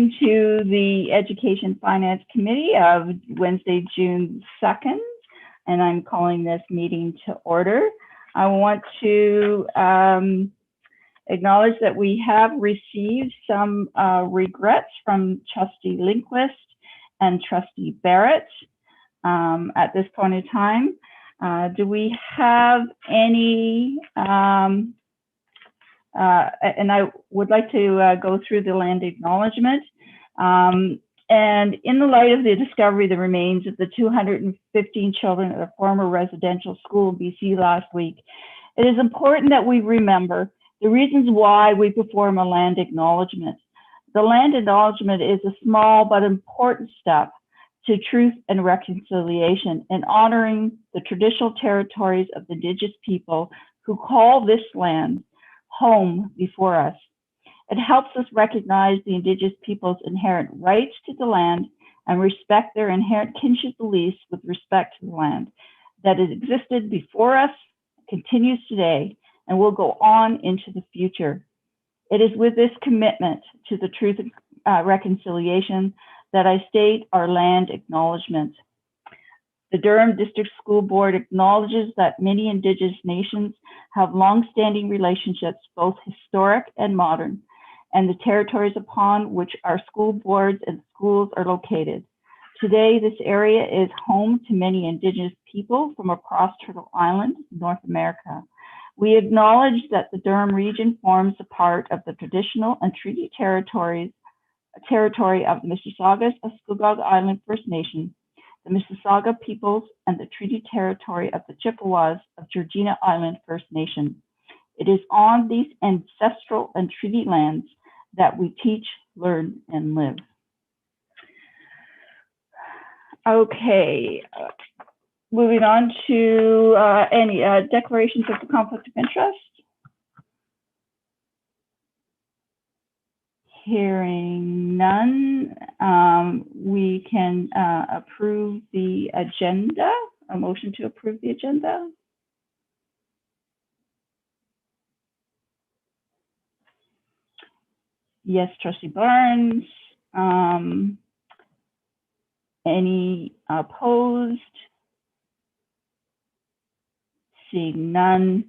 Welcome to the Education Finance Committee of Wednesday, June 2nd, and I'm calling this meeting to order. I want to acknowledge that we have received some regrets from Trustee Lindquist and Trustee Barrett at this point in time. Do we have any, and I would like to go through the land acknowledgement. And in the light of the discovery of the remains of the 215 children at a former residential school in BC last week, it is important that we remember the reasons why we perform a land acknowledgement. The land acknowledgement is a small but important step to truth and reconciliation in honoring the traditional territories of the Indigenous people who call this land home before us. It helps us recognize the Indigenous people's inherent rights to the land and respect their inherent kinship beliefs with respect to the land, that it existed before us, continues today, and will go on into the future. It is with this commitment to the truth and reconciliation that I state our land acknowledgement. The Durham District School Board acknowledges that many Indigenous nations have long-standing relationships, both historic and modern, and the territories upon which our school boards and schools are located. Today, this area is home to many Indigenous people from across Turtle Island, North America. We acknowledge that the Durham region forms a part of the traditional and treaty territory of the Mississaugas of Scugog Island First Nation, the Mississauga peoples, and the treaty territory of the Chippewas of Georgina Island First Nation. It is on these ancestral and treaty lands that we teach, learn, and live. Okay, moving on to any declarations of the conflict of interest. Hearing none, we can approve the agenda. A motion to approve the agenda. Yes, Trustee Barnes. Any opposed? Seeing none.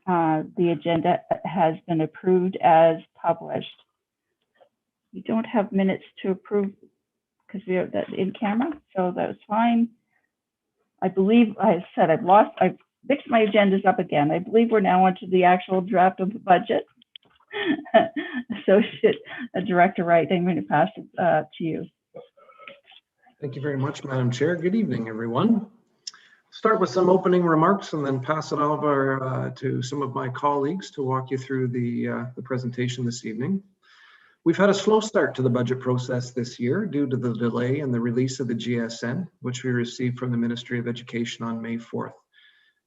The agenda has been approved as published. We don't have minutes to approve because we have that in camera, so that's fine. I believe I said I've mixed my agendas up again. I believe we're now onto the actual draft of the budget. Associate Director Wright, I'm going to pass it to you. Thank you very much, Madam Chair. Good evening, everyone. Start with some opening remarks and then pass it over to some of my colleagues to walk you through the presentation this evening. We've had a slow start to the budget process this year due to the delay in the release of the GSN, which we received from the Ministry of Education on May 4th.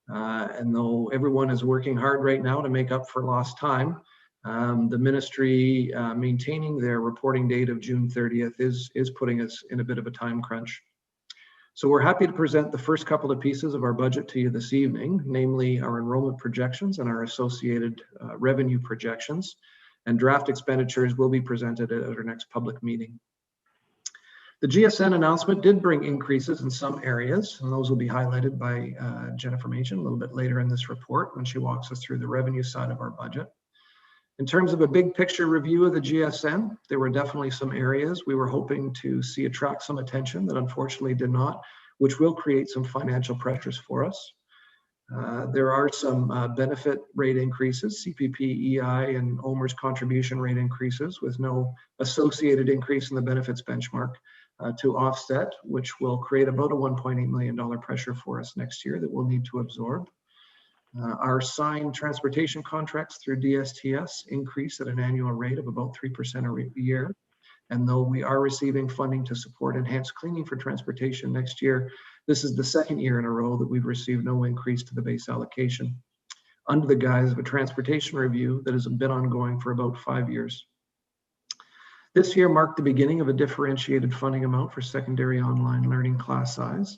And though everyone is working hard right now to make up for lost time, the ministry maintaining their reporting date of June 30th is putting us in a bit of a time crunch. So we're happy to present the first couple of pieces of our budget to you this evening, namely our enrollment projections and our associated revenue projections, and draft expenditures will be presented at our next public meeting. The GSN announcement did bring increases in some areas, and those will be highlighted by Jennifer Machen a little bit later in this report when she walks us through the revenue side of our budget. In terms of a big picture review of the GSN, there were definitely some areas we were hoping to see attract some attention that unfortunately did not, which will create some financial pressures for us. There are some benefit rate increases, CPP, EI, and OMERS contribution rate increases with no associated increase in the benefits benchmark to offset, which will create about a $1.8 million pressure for us next year that we'll need to absorb. Our signed transportation contracts through DSTS increase at an annual rate of about 3% a year. And though we are receiving funding to support enhanced cleaning for transportation next year, this is the second year in a row that we've received no increase to the base allocation under the guise of a transportation review that has been ongoing for about 5 years. This year marked the beginning of a differentiated funding amount for secondary online learning class size.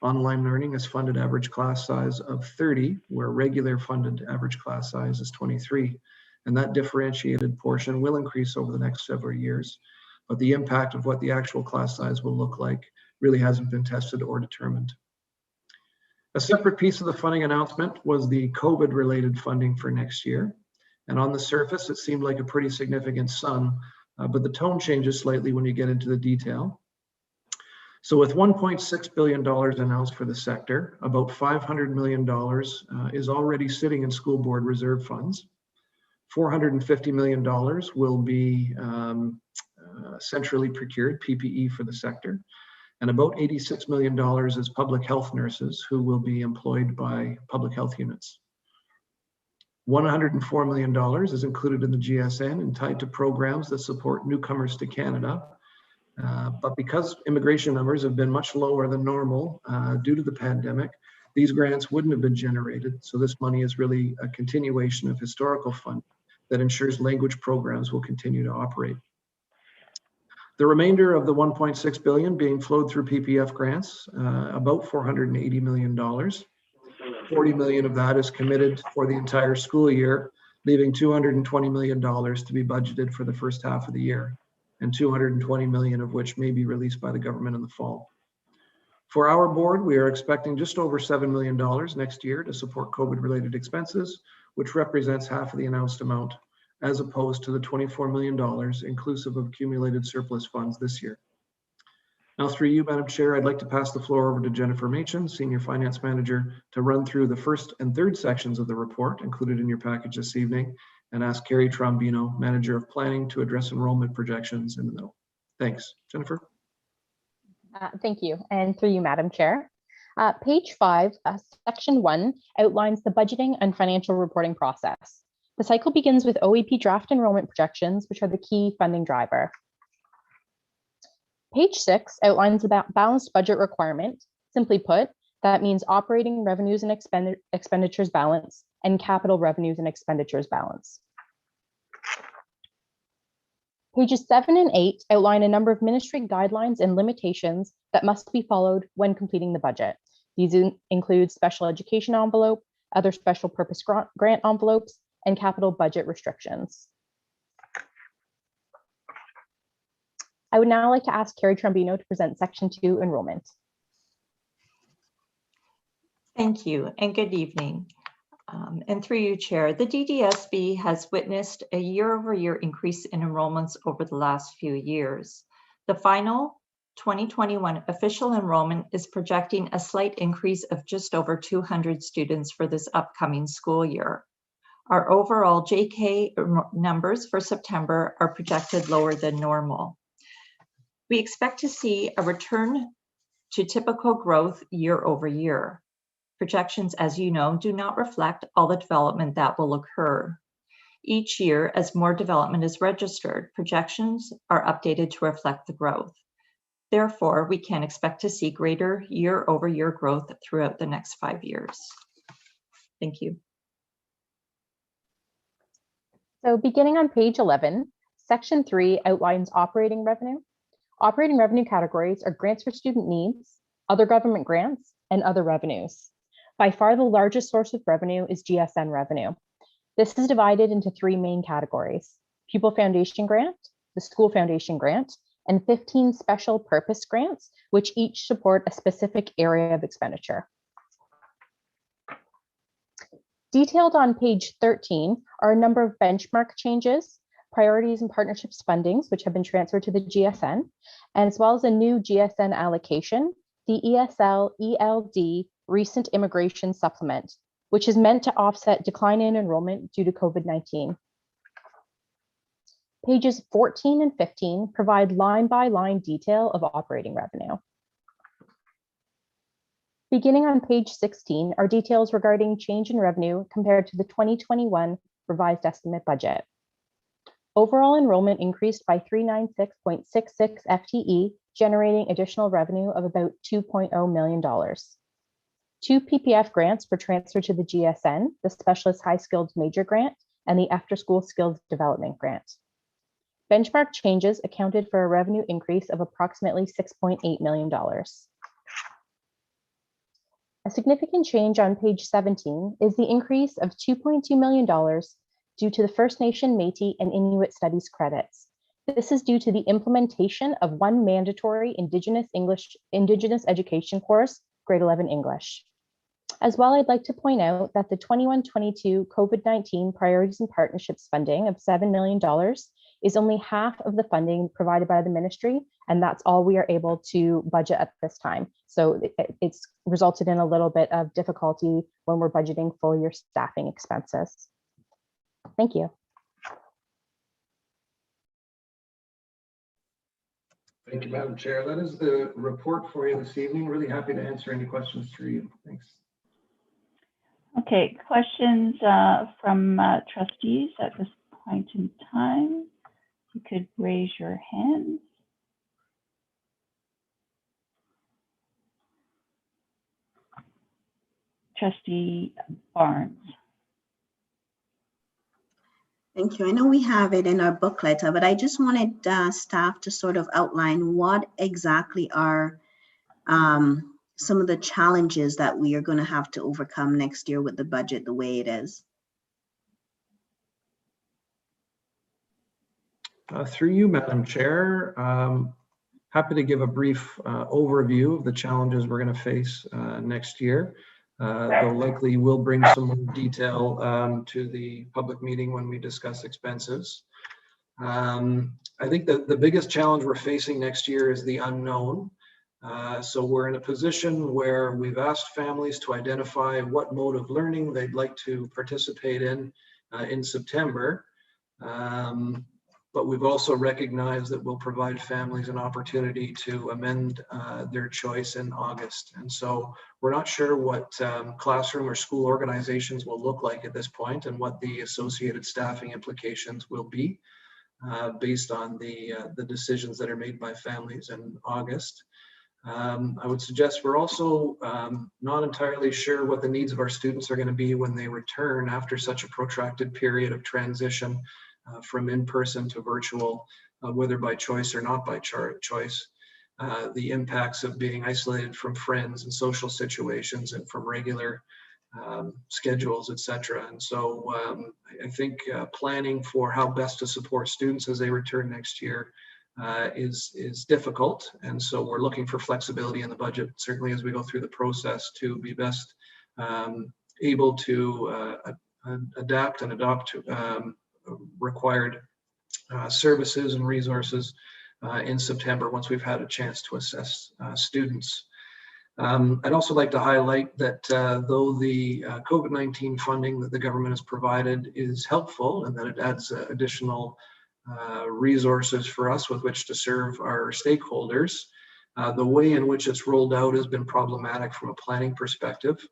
Online learning is funded average class size of 30, where regular funded average class size is 23. and that differentiated portion will increase over the next several years. But the impact of what the actual class size will look like really hasn't been tested or determined. A separate piece of the funding announcement was the COVID-related funding for next year. And on the surface, it seemed like a pretty significant sum, but the tone changes slightly when you get into the detail. So with $1.6 billion announced for the sector, about $500 million is already sitting in school board reserve funds. $450 million will be centrally procured PPE for the sector. And about $86 million is public health nurses who will be employed by public health units. $104 million is included in the GSN and tied to programs that support newcomers to Canada. But because immigration numbers have been much lower than normal due to the pandemic, these grants wouldn't have been generated. So this money is really a continuation of historical funding that ensures language programs will continue to operate. The remainder of the $1.6 billion being flowed through PPF grants, about $480 million. $40 million of that is committed for the entire school year, leaving $220 million to be budgeted for the first half of the year, and $220 million of which may be released by the government in the fall. For our board, we are expecting just over $7 million next year to support COVID-related expenses, which represents half of the announced amount, as opposed to the $24 million inclusive of accumulated surplus funds this year. Now, through you, Madam Chair, I'd like to pass the floor over to Jennifer Machen, Senior Finance Manager, to run through the first and third sections of the report included in your package this evening, and ask Carrie Trombino, Manager of Planning, to address enrollment projections in the middle. Thanks. Jennifer? Thank you, and through you, Madam Chair. Page 5, Section 1 outlines the budgeting and financial reporting process. The cycle begins with OEP draft enrollment projections, which are the key funding driver. Page 6 outlines the balanced budget requirement. Simply put, that means operating revenues and expenditures balance and capital revenues and expenditures balance. Pages 7 and 8 outline a number of ministry guidelines and limitations that must be followed when completing the budget. These include special education envelope, other special purpose grant envelopes, and capital budget restrictions. I would now like to ask Carrie Trombino to present Section 2, Enrollment. Thank you, and good evening. And through you, Chair, the DDSB has witnessed a year-over-year increase in enrollments over the last few years. The final 2021 official enrollment is projecting a slight increase of just over 200 students for this upcoming school year. Our overall JK numbers for September are projected lower than normal. We expect to see a return to typical growth year over year. Projections, as you know, do not reflect all the development that will occur. Each year, as more development is registered, projections are updated to reflect the growth. Therefore, we can expect to see greater year-over-year growth throughout the next 5 years. Thank you. So beginning on page 11, Section 3 outlines operating revenue. Operating revenue categories are grants for student needs, other government grants, and other revenues. By far, the largest source of revenue is GSN revenue. This is divided into 3 main categories: Pupil Foundation Grant, the School Foundation Grant, and 15 special purpose grants, which each support a specific area of expenditure. Detailed on page 13 are a number of benchmark changes, priorities and partnerships fundings, which have been transferred to the GSN, as well as a new GSN allocation, the ESL-ELD Recent Immigration Supplement, which is meant to offset decline in enrollment due to COVID-19. Pages 14 and 15 provide line-by-line detail of operating revenue. Beginning on page 16 are details regarding change in revenue compared to the 2021 revised estimate budget. Overall enrollment increased by 396.66 FTE, generating additional revenue of about $2.0 million. 2 PPF grants were transferred to the GSN, the Specialist High Skilled Major Grant and the After School Skills Development Grant. Benchmark changes accounted for a revenue increase of approximately $6.8 million. A significant change on page 17 is the increase of $2.2 million due to the First Nation, Métis, and Inuit studies credits. This is due to the implementation of one mandatory Indigenous education course, grade 11 English. As well, I'd like to point out that the 21-22 COVID-19 Priorities and Partnerships funding of $7 million is only half of the funding provided by the ministry, and that's all we are able to budget at this time. So it's resulted in a little bit of difficulty when we're budgeting full year staffing expenses. Thank you. Thank you, Madam Chair. That is the report for you this evening. Really happy to answer any questions through you. Thanks. Okay, questions from trustees at this point in time. You could raise your hand. Trustee Barnes. Thank you. I know we have it in our booklet, but I just wanted staff to sort of outline what exactly are some of the challenges that we are going to have to overcome next year with the budget the way it is. Through you, Madam Chair, happy to give a brief overview of the challenges we're going to face next year. Though likely will bring some more detail to the public meeting when we discuss expenses. I think that the biggest challenge we're facing next year is the unknown. So we're in a position where we've asked families to identify what mode of learning they'd like to participate in September. But we've also recognized that we'll provide families an opportunity to amend their choice in August. And so we're not sure what classroom or school organizations will look like at this point and what the associated staffing implications will be based on the decisions that are made by families in August. I would suggest we're also not entirely sure what the needs of our students are going to be when they return after such a protracted period of transition from in-person to virtual, whether by choice or not by choice. The impacts of being isolated from friends and social situations and from regular schedules, etc. And so I think planning for how best to support students as they return next year is difficult. And so we're looking for flexibility in the budget, certainly as we go through the process, to be best able to adapt and adopt required services and resources in September once we've had a chance to assess students. I'd also like to highlight that though the COVID-19 funding that the government has provided is helpful and that it adds additional resources for us with which to serve our stakeholders, the way in which it's rolled out has been problematic from a planning perspective.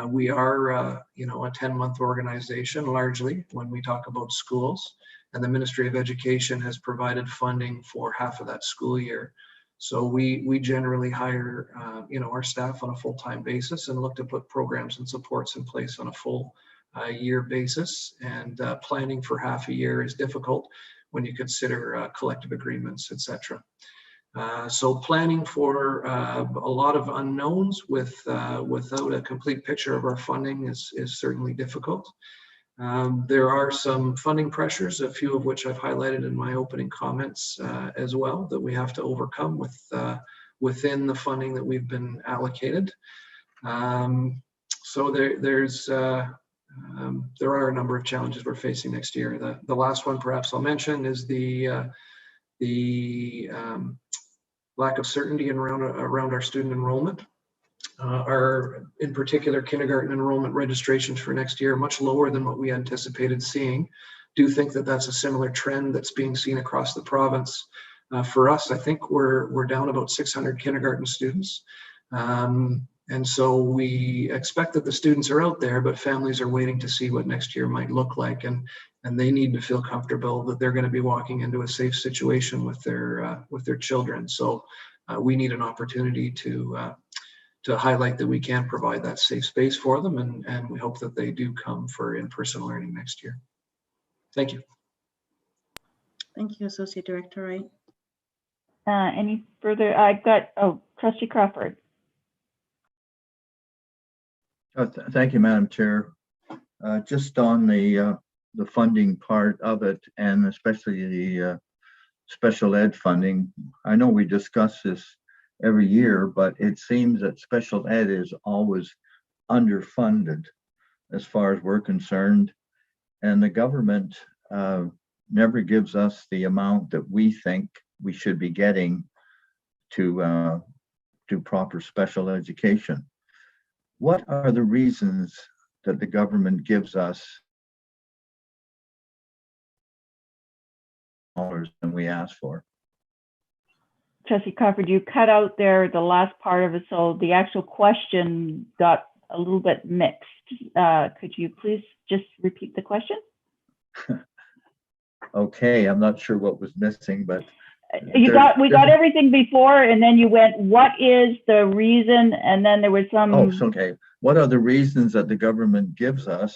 We are, a 10-month organization largely when we talk about schools, and the Ministry of Education has provided funding for half of that school year. So we generally hire, our staff on a full-time basis and look to put programs and supports in place on a full year basis. And planning for half a year is difficult when you consider collective agreements, etc. So planning for a lot of unknowns without a complete picture of our funding is certainly difficult. There are some funding pressures, a few of which I've highlighted in my opening comments as well, that we have to overcome within the funding that we've been allocated. So there are a number of challenges we're facing next year. The last one perhaps I'll mention is the lack of certainty around our student enrollment. In particular, kindergarten enrollment registrations for next year are much lower than what we anticipated seeing. Do think that that's a similar trend that's being seen across the province. For us, I think we're down about 600 kindergarten students. And so we expect that the students are out there, but families are waiting to see what next year might look like. And they need to feel comfortable that they're going to be walking into a safe situation with their children. So we need an opportunity to highlight that we can provide that safe space for them, and we hope that they do come for in-person learning next year. Thank you. Thank you, Associate Director Wright. Any further? I've got, Trustee Crawford. Thank you, Madam Chair. Just on the the funding part of it, and especially the special ed funding. I know we discuss this every year, but it seems that special ed is always underfunded as far as we're concerned. And the government never gives us the amount that we think we should be getting to do proper special education. What are the reasons that the government gives us dollars than we ask for? Trustee Crawford, you cut out there the last part of it, so the actual question got a little bit mixed. Could you please just repeat the question? Okay, I'm not sure what was missing, but we got everything before, and then you went, what is the reason? And then there was some. Oh, okay. What are the reasons that the government gives us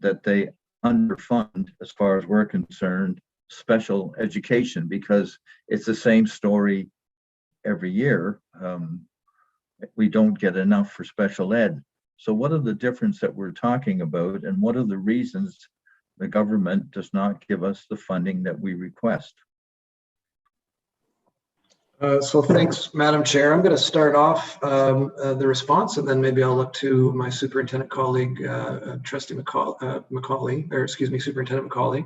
that they underfund, as far as we're concerned, special education? Because it's the same story every year. We don't get enough for special ed. So what are the difference that we're talking about, and what are the reasons the government does not give us the funding that we request? So thanks, Madam Chair. I'm going to start off the response, and then maybe I'll look to my superintendent colleague, Trustee Macaulay, or excuse me, Superintendent Macaulay.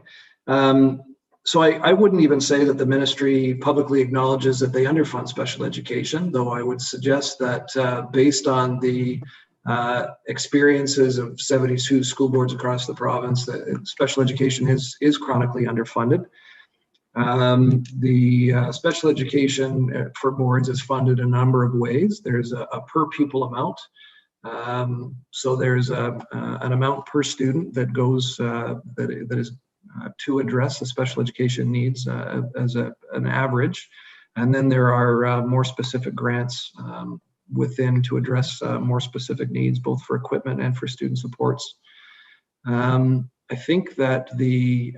So I wouldn't even say that the ministry publicly acknowledges that they underfund special education, though I would suggest that based on the experiences of 72 school boards across the province, that special education is chronically underfunded. The special education for boards is funded a number of ways. There's a per pupil amount. So there's an amount per student that goes that is to address the special education needs as an average. And then there are more specific grants within to address more specific needs, both for equipment and for student supports. I think that the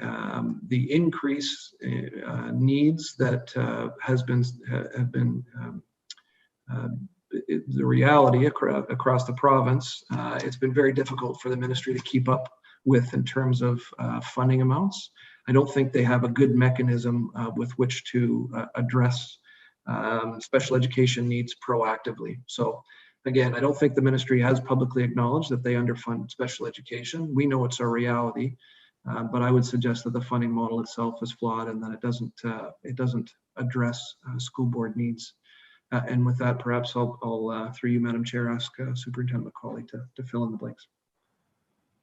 increase needs that have been the reality across the province. It's been very difficult for the ministry to keep up with in terms of funding amounts. I don't think they have a good mechanism with which to address special education needs proactively. So again, I don't think the ministry has publicly acknowledged that they underfund special education. We know it's a reality, but I would suggest that the funding model itself is flawed and that it doesn't address school board needs. And with that, perhaps I'll through you, Madam Chair, ask Superintendent Macaulay to fill in the blanks.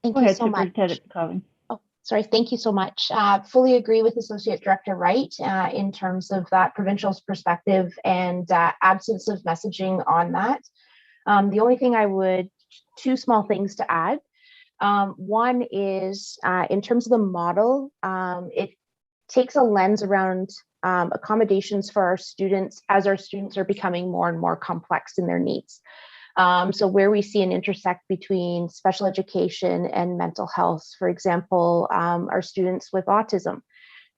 Thank Go you ahead, so much. Superintendent Macaulay. Oh, sorry. Thank you so much. Fully agree with Associate Director Wright in terms of that provincial's perspective and absence of messaging on that. The only thing two small things to add. One is in terms of the model, it takes a lens around accommodations for our students as our students are becoming more and more complex in their needs. So where we see an intersect between special education and mental health, for example, our students with autism,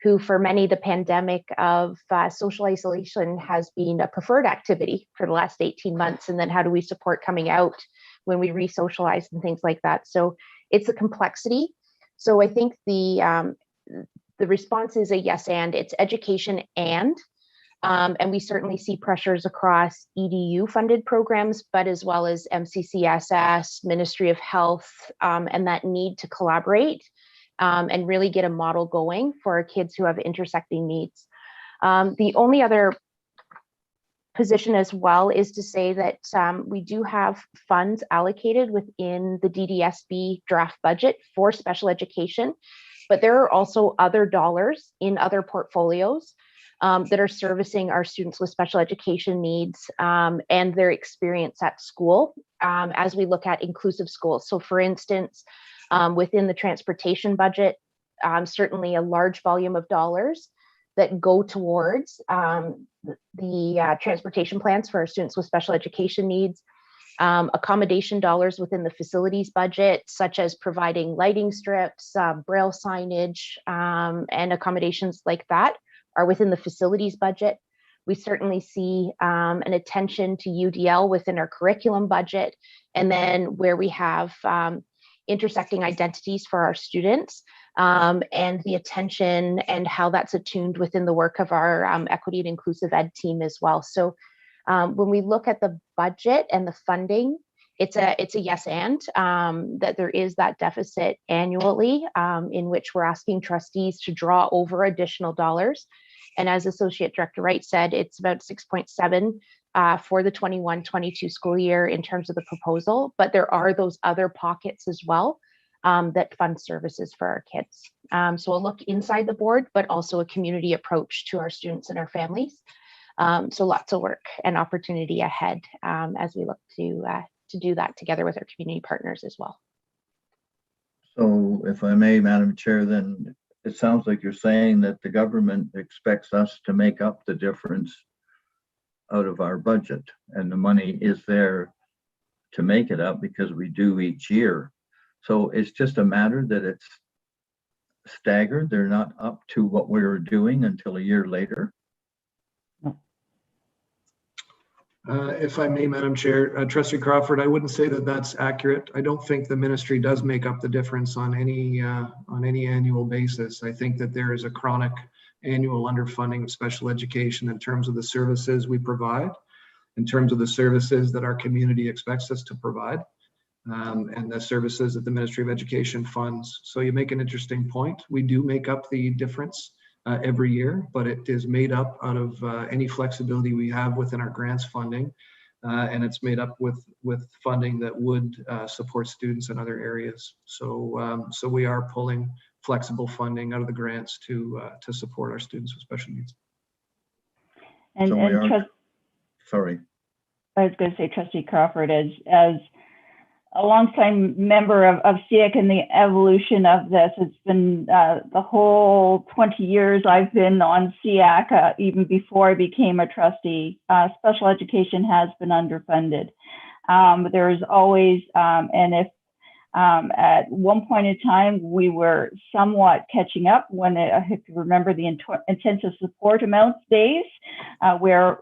who for many, the pandemic of social isolation has been a preferred activity for the last 18 months. And then how do we support coming out when we re-socialize and things like that? So it's a complexity. So I think the response is a yes, and it's education and we certainly see pressures across EDU funded programs, but as well as MCCSS, Ministry of Health, and that need to collaborate and really get a model going for our kids who have intersecting needs. The only other position as well is to say that we do have funds allocated within the DDSB draft budget for special education, but there are also other dollars in other portfolios that are servicing our students with special education needs and their experience at school as we look at inclusive schools. So for instance, within the transportation budget, certainly a large volume of dollars that go towards the transportation plans for our students with special education needs, accommodation dollars within the facilities budget, such as providing lighting strips, braille signage, and accommodations like that are within the facilities budget. We certainly see an attention to UDL within our curriculum budget, and then where we have intersecting identities for our students, and the attention and how that's attuned within the work of our equity and inclusive ed team as well. So when we look at the budget and the funding, it's a yes and that there is that deficit annually in which we're asking trustees to draw over additional dollars. And as Associate Director Wright said, it's about 6.7 for the 21-22 school year in terms of the proposal, but there are those other pockets as well that fund services for our kids. So we'll look inside the board, but also a community approach to our students and our families. So lots of work and opportunity ahead as we look to do that together with our community partners as well. So if I may, Madam Chair, then it sounds like you're saying that the government expects us to make up the difference out of our budget, and the money is there to make it up because we do each year. So it's just a matter that it's staggered. They're not up to what we were doing until a year later. If I may, Madam Chair, Trustee Crawford, I wouldn't say that that's accurate. I don't think the ministry does make up the difference on any annual basis. I think that there is a chronic annual underfunding of special education in terms of the services we provide, in terms of the services that our community expects us to provide, and the services that the Ministry of Education funds. So you make an interesting point. We do make up the difference every year, but it is made up out of any flexibility we have within our grants funding, and it's made up with funding that would support students in other areas. So so we are pulling flexible funding out of the grants to support our students with special needs. And, So and sorry. I was going to say, Trustee Crawford, as a longtime member of Hvac and the evolution of this, it's been the whole 20 years I've been on Hvac, even before I became a trustee. Special education has been underfunded. There's always, and if at one point in time we were somewhat catching up when, if you remember the intensive support amounts days, where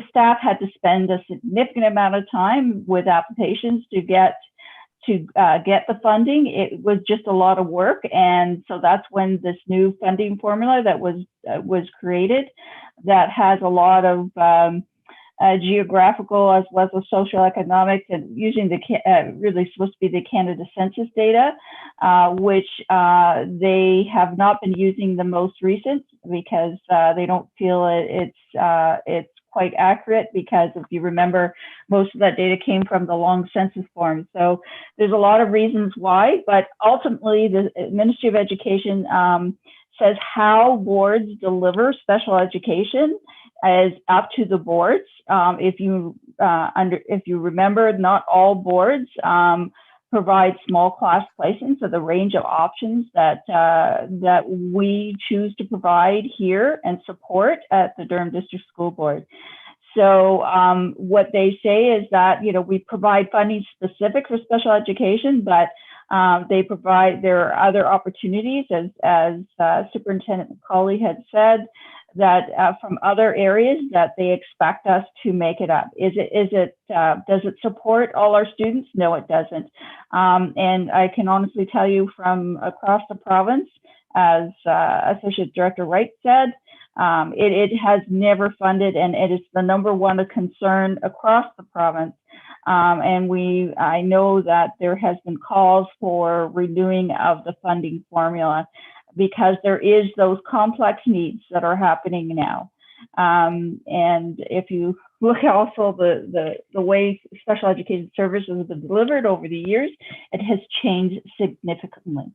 staff had to spend a significant amount of time with applications to get the funding. It was just a lot of work, and so that's when this new funding formula that was created, that has a lot of geographical as well as socioeconomic, and using the really supposed to be the Canada Census data, which they have not been using the most recent because they don't feel it's quite accurate, because if you remember, most of that data came from the long census forms. So there's a lot of reasons why, but ultimately the Ministry of Education says how boards deliver special education is up to the boards. If you remember, not all boards provide small class placements, so the range of options that we choose to provide here and support at the Durham District School Board. So what they say is that, we provide funding specific for special education, but there are other opportunities, as Superintendent McCauley had said, that from other areas that they expect us to make it up. Does it support all our students? No, it doesn't. And I can honestly tell you from across the province, as Associate Director Wright said, it has never funded, and it is the #1 concern across the province. And I know that there has been calls for renewing of the funding formula, because there is those complex needs that are happening now. And if you look also the way special education services have been delivered over the years, it has changed significantly.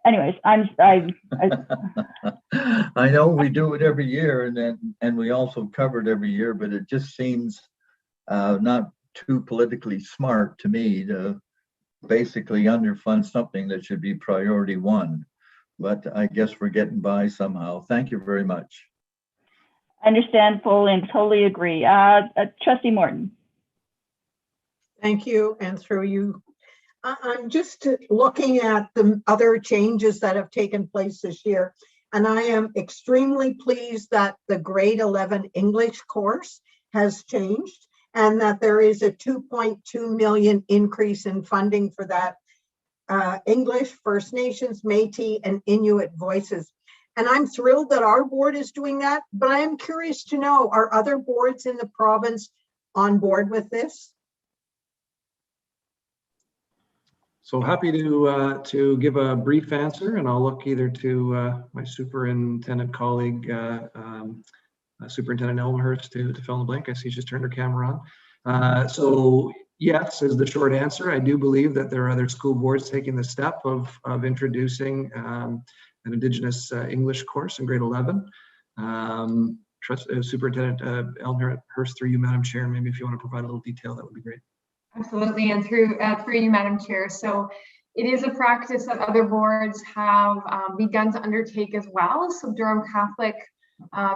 Anyways, I know we do it every year, and we also cover it every year, but it just seems not too politically smart to me to basically underfund something that should be priority 1. But I guess we're getting by somehow. Thank you very much. understand fully and totally agree. Trustee Morton. Thank you, and through you. I'm just looking at the other changes that have taken place this year, and I am extremely pleased that the grade 11 English course has changed. and that there is a 2.2 million increase in funding for that English, First Nations, Metis, and Inuit voices. And I'm thrilled that our board is doing that, but I am curious to know, are other boards in the province on board with this? So happy to give a brief answer, and I'll look either to my superintendent colleague, Superintendent Elmhurst, to fill in the blank. I see she's turned her camera on. So yes is the short answer. I do believe that there are other school boards taking the step of introducing an Indigenous English course in grade 11. Superintendent Elmhurst, through you, Madam Chair, maybe if you want to provide a little detail, that would be great. Absolutely, and through you, Madam Chair. So it is a practice that other boards have begun to undertake as well. So Durham Catholic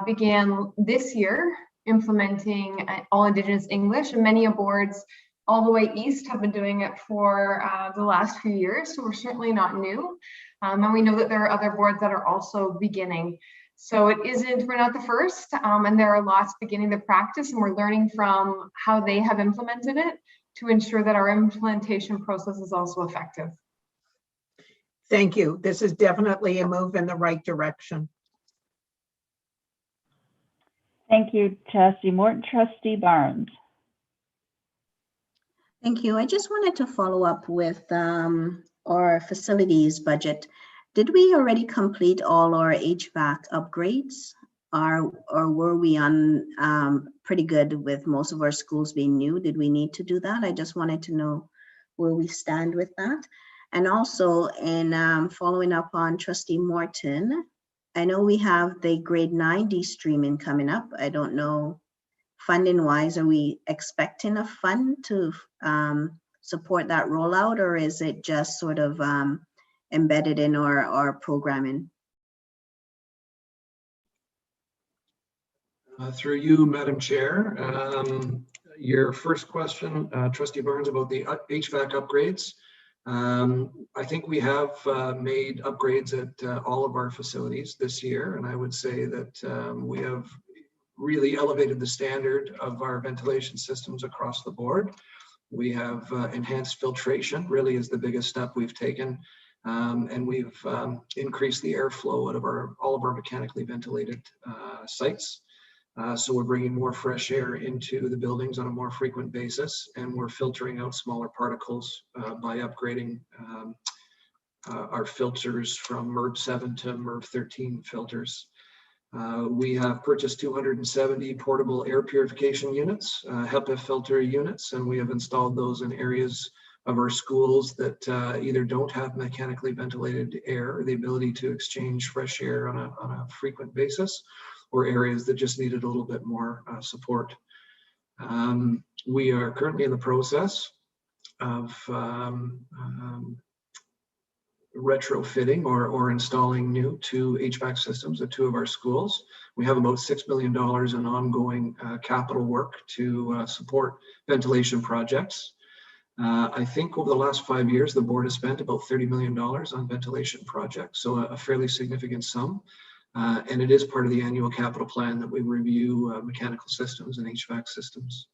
began this year implementing all Indigenous English, and many boards all the way east have been doing it for the last few years. So we're certainly not new, and we know that there are other boards that are also beginning. So we're not the first, and there are lots beginning the practice, and we're learning from how they have implemented it to ensure that our implementation process is also effective. Thank you. This is definitely a move in the right direction. Thank you, Trustee Morton. Trustee Barnes. Thank you. I just wanted to follow up with our facilities budget. Did we already complete all our HVAC upgrades? Or were we on pretty good with most of our schools being new? Did we need to do that? I just wanted to know where we stand with that. And also, in following up on Trustee Morton, I know we have the grade 9D streaming coming up. I don't know, funding wise, are we expecting a fund to support that rollout, or is it just sort of embedded in our programming? Through you, Madam Chair. Your first question, Trustee Barnes, about the HVAC upgrades. I think we have made upgrades at all of our facilities this year, and I would say that we have really elevated the standard of our ventilation systems across the board. We have enhanced filtration, really is the biggest step we've taken, and we've increased the airflow out of all of our mechanically ventilated sites. So we're bringing more fresh air into the buildings on a more frequent basis, and we're filtering out smaller particles by upgrading our filters from MERV 7 to MERV 13 filters. We have purchased 270 portable air purification units, HEPA filter units, and we have installed those in areas of our schools that either don't have mechanically ventilated air or the ability to exchange fresh air on a frequent basis, or areas that just needed a little bit more support. We are currently in the process of retrofitting or installing new 2 HVAC systems at 2 of our schools. We have about $6 million in ongoing capital work to support ventilation projects. I think over the last 5 years, the board has spent about $30 million on ventilation projects, so a fairly significant sum. And it is part of the annual capital plan that we review mechanical systems and HVAC systems.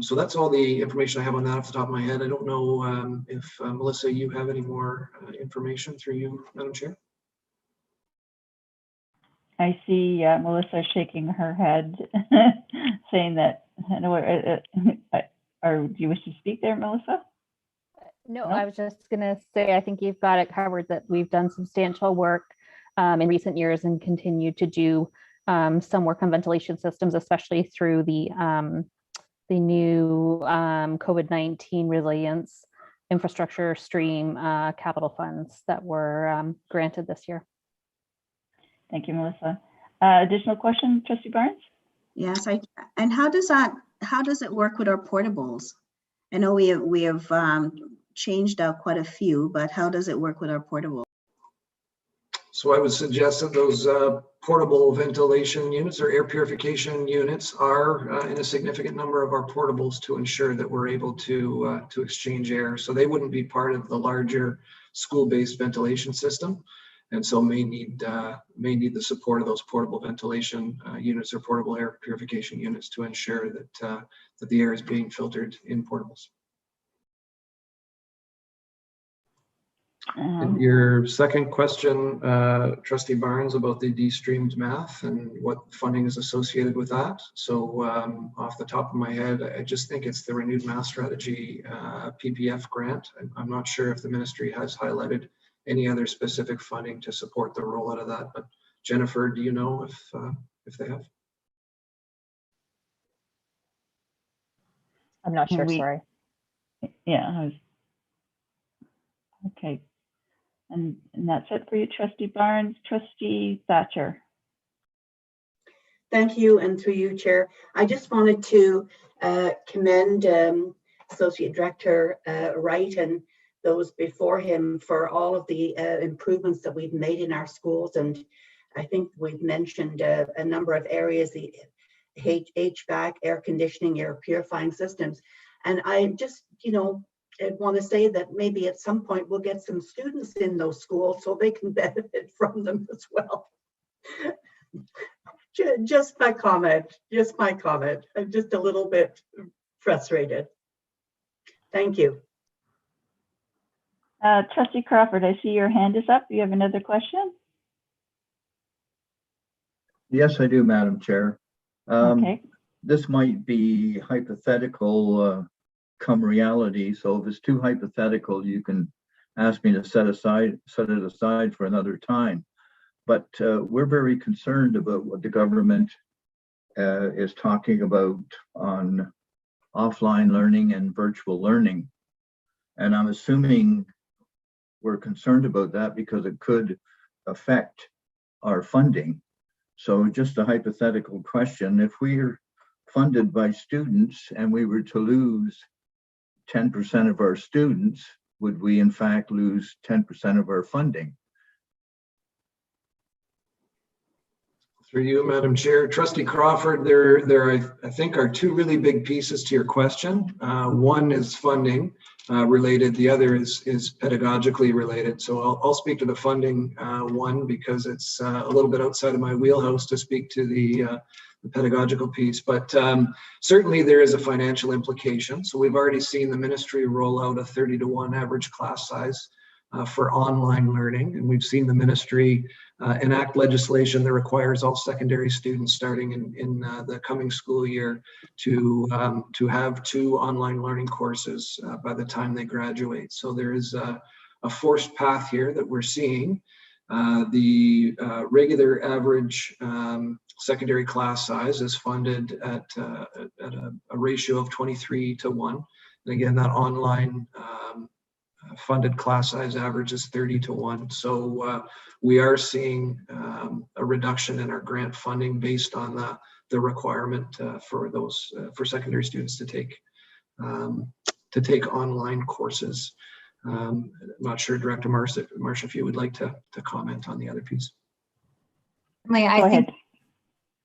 So that's all the information I have on that off the top of my head. I don't know if Melissa, you have any more information through you, Madam Chair? I see Melissa shaking her head, saying that, or do you wish to speak there, Melissa? No, I was just going to say, I think you've got it covered, that we've done substantial work in recent years and continue to do some work on ventilation systems, especially through the new COVID-19 resilience infrastructure stream capital funds that were granted this year. Thank you, Melissa. Additional question, Trustee Barnes? Yes, and how does it work with our portables? I know we have changed out quite a few, but how does it work with our portables? So I would suggest that those portable ventilation units or air purification units are in a significant number of our portables to ensure that we're able to exchange air. So they wouldn't be part of the larger school-based ventilation system. and so may need the support of those portable ventilation units or portable air purification units to ensure that that the air is being filtered in portables. And your second question, Trustee Barnes, about the de-streamed math and what funding is associated with that. So off the top of my head, I just think it's the Renewed Math Strategy PPF grant. I'm not sure if the ministry has highlighted any other specific funding to support the rollout of that, but Jennifer, do you know if they have? I'm not sure, sorry. Yeah. Okay. And that's it for you, Trustee Barnes. Trustee Thatcher. Thank you, and through you, Chair. I just wanted to commend Associate Director Wright and those before him for all of the improvements that we've made in our schools. And I think we've mentioned a number of areas, the HVAC, air conditioning, air purifying systems. And I just, I want to say that maybe at some point we'll get some students in those schools so they can benefit from them as well. Just my comment, I'm just a little bit frustrated. Thank you. Trustee Crawford, I see your hand is up. You have another question? Yes, I do, Madam Chair. Okay. This might be hypothetical come reality. So if it's too hypothetical, you can ask me to set it aside for another time. But we're very concerned about what the government is talking about on offline learning and virtual learning. And I'm assuming we're concerned about that because it could affect our funding. So just a hypothetical question, if we're funded by students and we were to lose 10% of our students, would we in fact lose 10% of our funding? Through you, Madam Chair. Trustee Crawford, there I think are two really big pieces to your question. One is funding related, the other is pedagogically related. So I'll speak to the funding one because it's a little bit outside of my wheelhouse to speak to the pedagogical piece, but certainly there is a financial implication. So we've already seen the ministry roll out a 30-to-1 average class size for online learning, and we've seen the ministry enact legislation that requires all secondary students starting in the coming school year to have 2 online learning courses by the time they graduate. So there is a forced path here that we're seeing. The regular average secondary class size is funded at a ratio of 23-to-1. And again, that online funded class size average is 30-to-1. So we are seeing a reduction in our grant funding based on the requirement for those for secondary students to take online courses. I'm not sure, Director Marcia, if you would like to comment on the other piece.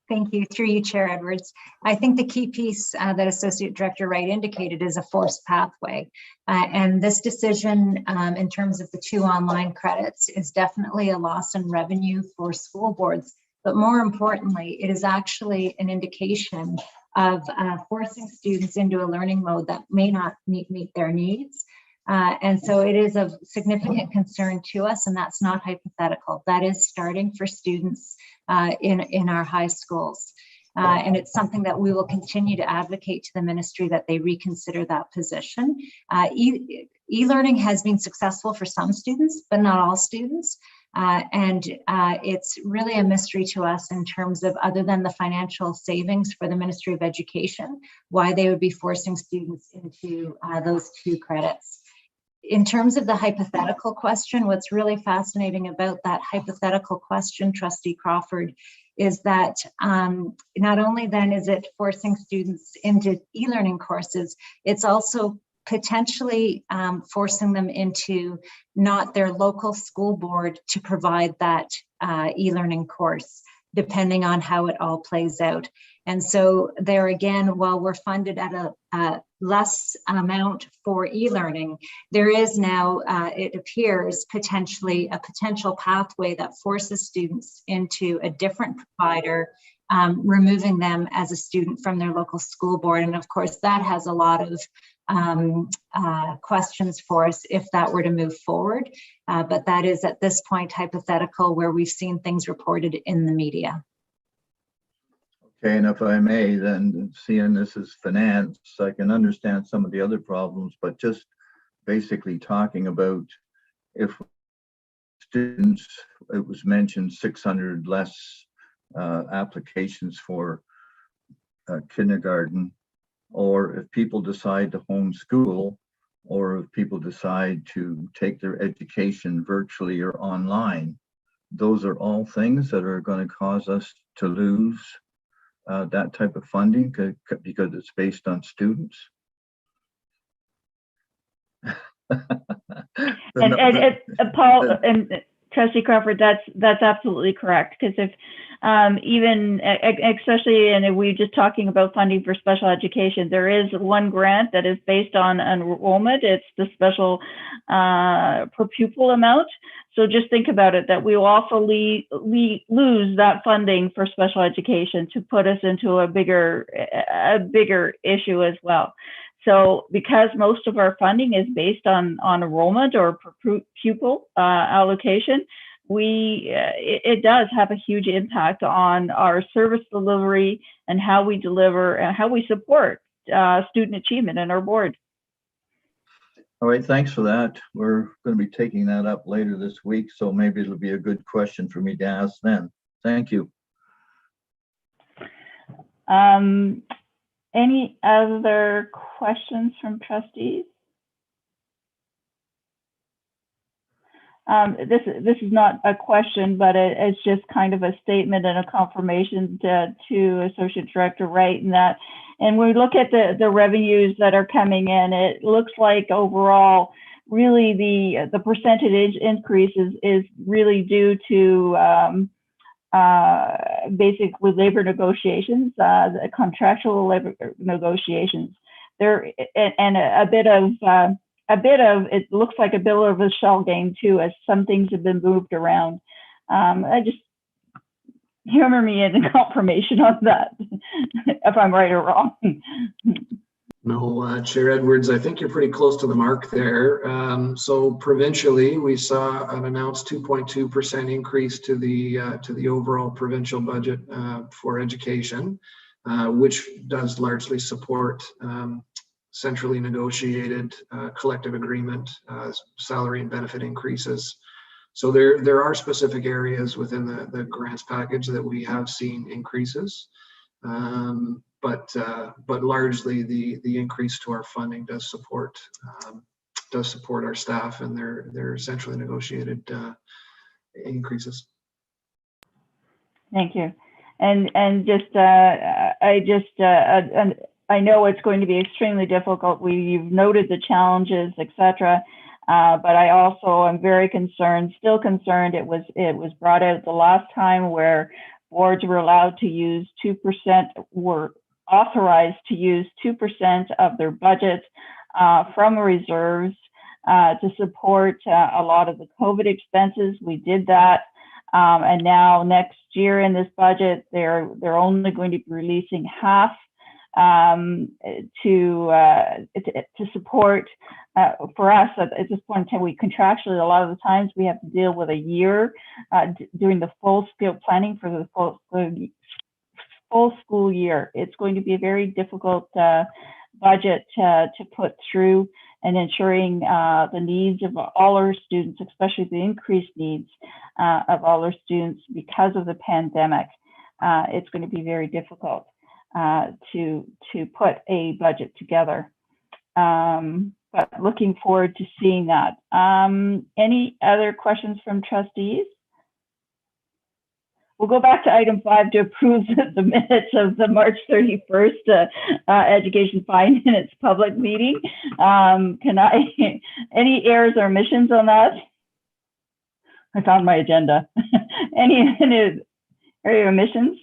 Thank you. Through you, Chair Edwards. I think the key piece that Associate Director Wright indicated is a forced pathway. And this decision in terms of the 2 online credits is definitely a loss in revenue for school boards. But more importantly, it is actually an indication of forcing students into a learning mode that may not meet their needs. And so it is of significant concern to us, and that's not hypothetical. That is starting for students in our high schools. And it's something that we will continue to advocate to the ministry that they reconsider that position. E-learning has been successful for some students, but not all students. And it's really a mystery to us in terms of, other than the financial savings for the Ministry of Education, why they would be forcing students into those 2 credits. In terms of the hypothetical question, what's really fascinating about that hypothetical question, Trustee Crawford, is that not only then is it forcing students into e-learning courses, it's also potentially forcing them into not their local school board to provide that e-learning course, depending on how it all plays out. And so there again, while we're funded at a less amount for e-learning, there is now, it appears, potentially a potential pathway that forces students into a different provider, removing them as a student from their local school board. And of course, that has a lot of questions for us if that were to move forward. But that is at this point hypothetical, where we've seen things reported in the media. Okay, and if I may, then seeing this as finance, I can understand some of the other problems, but just basically talking about if students, it was mentioned 600 less applications for kindergarten, or if people decide to homeschool, or if people decide to take their education virtually or online, those are all things that are going to cause us to lose that type of funding because it's based on students. Paul and Trustee Crawford, that's absolutely correct. Because if even especially, and we were just talking about funding for special education, there is one grant that is based on enrollment. It's the special per pupil amount. So just think about it, that we will also lose that funding for special education to put us into a bigger issue as well. So because most of our funding is based on enrollment or per pupil allocation, it does have a huge impact on our service delivery and how we deliver and how we support student achievement in our board. All right, thanks for that. We're going to be taking that up later this week, so maybe it'll be a good question for me to ask then. Thank you. Any other questions from trustees? This is not a question, but it's just kind of a statement and a confirmation to Associate Director Wright, and we look at the revenues that are coming in. It looks like overall, really the percentage increase is really due to basically labor negotiations, the contractual labor negotiations. There and a bit of it looks like a bit of a shell game too, as some things have been moved around. I just humor me in confirmation on that, if I'm right or wrong. No, Chair Edwards, I think you're pretty close to the mark there. So provincially, we saw an announced 2.2% increase to the overall provincial budget for education, which does largely support centrally negotiated collective agreement salary and benefit increases. So there are specific areas within the grants package that we have seen increases. But largely the increase to our funding does support our staff and their centrally negotiated increases. Thank you. And I know it's going to be extremely difficult. You've noted the challenges, etc. But I also am very concerned, still concerned. It was brought out the last time where boards were allowed to use 2%, were authorized to use 2% of their budget from reserves to support a lot of the COVID expenses. We did that. And now next year in this budget, they're only going to be releasing half to support for us at this point in time. We contractually, a lot of the times we have to deal with a year doing the full scale planning for the full school year. It's going to be a very difficult budget to put through, and ensuring the needs of all our students, especially the increased needs of all our students because of the pandemic. It's going to be very difficult to put a budget together. But looking forward to seeing that. Any other questions from trustees? We'll go back to item 5 to approve the minutes of the March 31st Education Finance public meeting. Any errors or omissions on that? I found my agenda. Any omissions?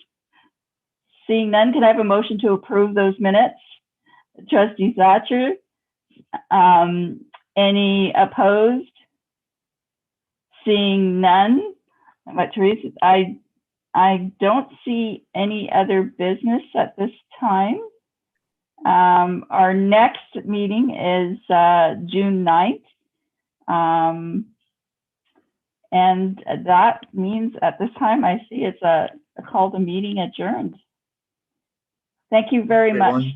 Seeing none, can I have a motion to approve those minutes? Trustee Thatcher. Any opposed? Seeing none. But Teresa, I don't see any other business at this time. Our next meeting is June 9th. And that means at this time I see it's a call to meeting adjourned. Thank you very Everyone. much.